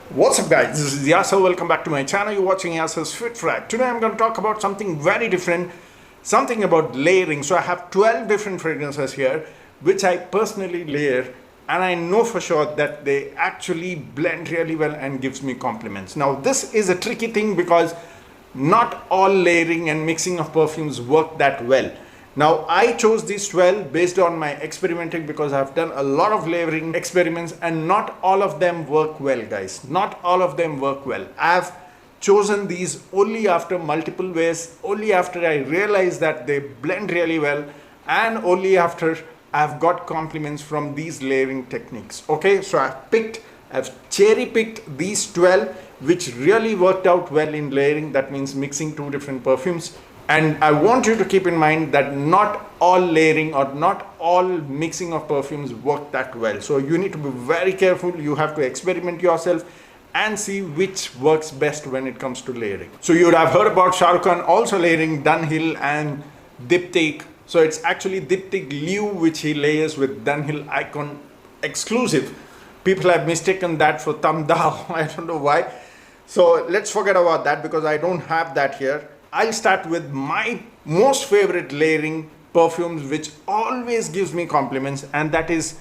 What's up guys, this is Yasser. Welcome back to my channel. You're watching Yasser's Fit Frag. Today I'm going to talk about something very different, something about layering. So I have 12 different fragrances here which I personally layer, and I know for sure that they actually blend really well and gives me compliments. Now this is a tricky thing because not all layering and mixing of perfumes work that well. Now I chose these 12 based on my experimenting because I've done a lot of layering experiments and not all of them work well, guys. Not all of them work well. I've chosen these only after multiple wears, only after I realized that they blend really well, and only after I've got compliments from these layering techniques. Okay, so I've cherry picked these 12 which really worked out well in layering. That means mixing two different perfumes. And I want you to keep in mind that not all layering or not all mixing of perfumes work that well. So you need to be very careful. You have to experiment yourself and see which works best when it comes to layering. So you would have heard about Shah Rukh Khan also layering Dunhill and Diptyque. So it's actually Diptyque Liu which he layers with Dunhill Icon exclusive. People have mistaken that for Tam Dao. I don't know why. So let's forget about that because I don't have that here. I'll start with my most favorite layering perfumes which always gives me compliments, and that is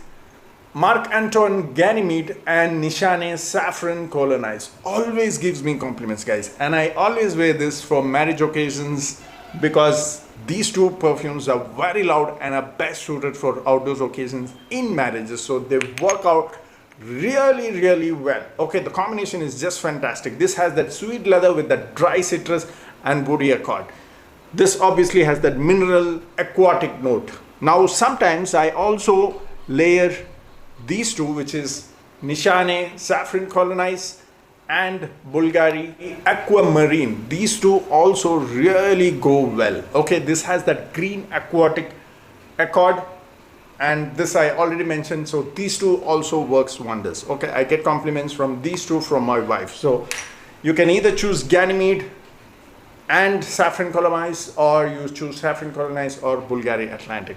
Marc Antoine Ganymede and Nishane Saffron Colonize. Always gives me compliments, guys, and I always wear this for marriage occasions because these two perfumes are very loud and are best suited for outdoors occasions in marriages. So they work out really well. Okay, the combination is just fantastic. This has that sweet leather with that dry citrus and woody accord. This obviously has that mineral aquatic note. Now sometimes I also layer these two, which is Nishane Saffron Colonize and Bulgari Aquamarine. These two also really go well. Okay, this has that green aquatic accord, and this I already mentioned. So these two also works wonders. Okay, I get compliments from these two from my wife. So you can either choose Ganymede and Saffron Colonize, or you choose Saffron Colonize or Bulgari Atlantic.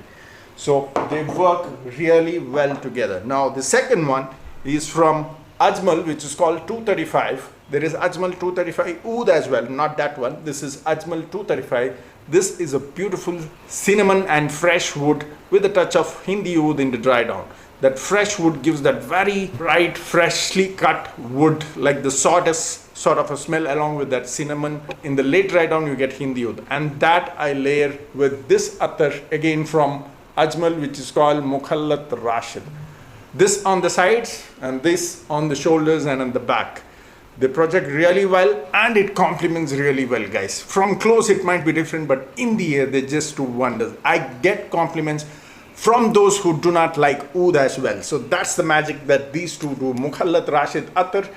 So they work really well together. Now the second one is from Ajmal, which is called 235. There is Ajmal 235 Oud as well, not that one. This is Ajmal 235. This is a beautiful cinnamon and fresh wood with a touch of Hindi Oud in the dry down. That fresh wood gives that very bright, freshly cut wood, like the sawdust sort of a smell, along with that cinnamon. In the late dry down you get Hindi Oud, and that I layer with this attar again from Ajmal, which is called Mukhallat Rashid. This on the sides and this on the shoulders and on the back. They project really well and it complements really well, guys. From close it might be different, but in the air they just do wonders. I get compliments from those who do not like oud as well. So that's the magic that these two do, Mukhallat Rashid attar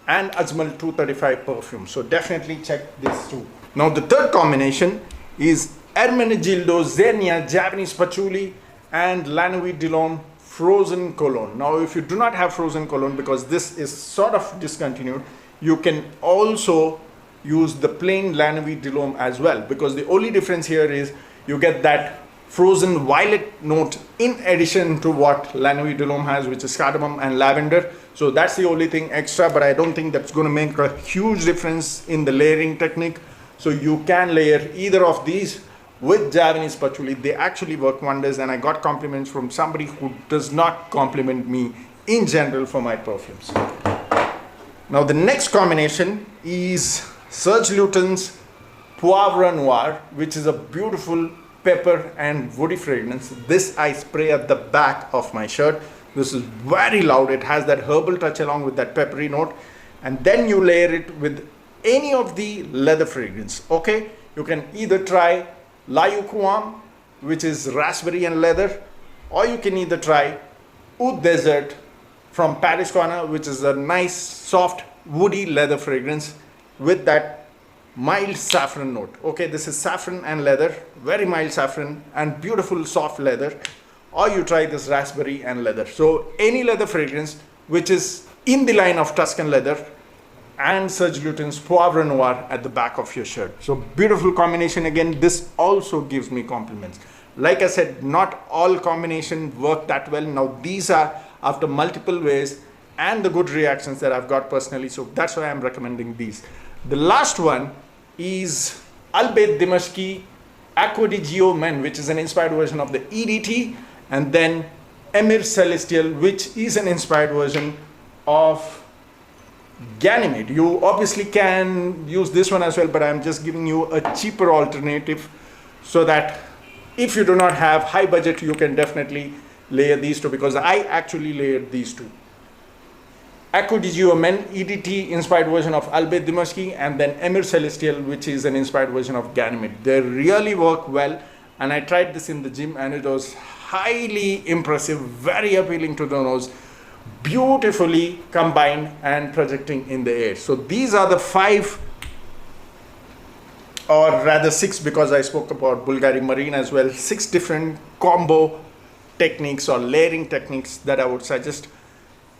and Ajmal 235 perfume. So definitely check these two. Now the third combination is Ermenegildo Zegna Japanese Patchouli and La Nuit de l'Homme Frozen Cologne. Now if you do not have Frozen Cologne, because this is sort of discontinued, you can also use the plain La Nuit de l'Homme as well, because the only difference here is you get that frozen violet note in addition to what La Nuit de l'Homme has, which is cardamom and lavender. So that's the only thing extra, but I don't think that's going to make a huge difference in the layering technique. So you can layer either of these with Japanese patchouli. They actually work wonders, and I got compliments from somebody who does not compliment me in general for my perfumes. Now the next combination is Serge Lutens Poivre Noir, which is a beautiful pepper and woody fragrance. This I spray at the back of my shirt. This is very loud. It has that herbal touch along with that peppery note, and then you layer it with any of the leather fragrance. Okay, you can either try La Yukuam, which is raspberry and leather, or you can either try Oud Desert from Paris Corner, which is a nice soft woody leather fragrance with that mild saffron note. Okay, this is saffron and leather, very mild saffron and beautiful soft leather, or you try this raspberry and leather. So any leather fragrance which is in the line of Tuscan leather and Serge Lutens Poivre Noir at the back of your shirt. So beautiful combination. Again, this also gives me compliments. Like I said, not all combinations work that well. Now these are after multiple wears and the good reactions that I've got personally. So that's why I'm recommending these. The last one is Al-Bayt Dimashqi Aquatic Men, which is an inspired version of the EDT, and then Emir Celestial, which is an inspired version of Ganim. You obviously can use this one as well, but I'm just giving you a cheaper alternative so that if you do not have high budget, you can definitely layer these two, because I actually layered these two. Aquatic Men EDT inspired version of Al-Bayt Dimashqi, and then Emir Celestial, which is an inspired version of Ganim. They really work well, and I tried this in the gym and it was highly impressive, very appealing to the nose, beautifully combined and projecting in the air. So these are the 5, or rather 6, because I spoke about Bulgari Marine as well, 6 different combo techniques or layering techniques that I would suggest.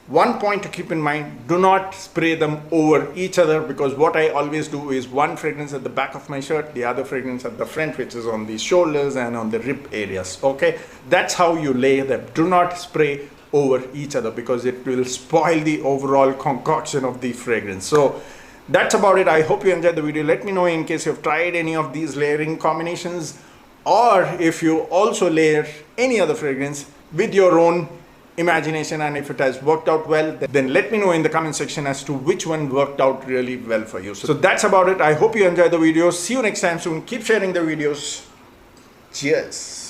One point to keep in mind, do not spray them over each other, because what I always do is one fragrance at the back of my shirt, the other fragrance at the front, which is on the shoulders and on the rib areas. Okay, that's how you lay them. Do not spray over each other, because it will spoil the overall concoction of the fragrance. So that's about it. I hope you enjoyed the video. Let me know in case you've tried any of these layering combinations, or if you also layer any other fragrance with your own imagination, and if it has worked out well, then let me know in the comment section as to which one worked out really well for you. So that's about it. I hope you enjoyed the video. See you next time soon. Keep sharing the videos. Cheers.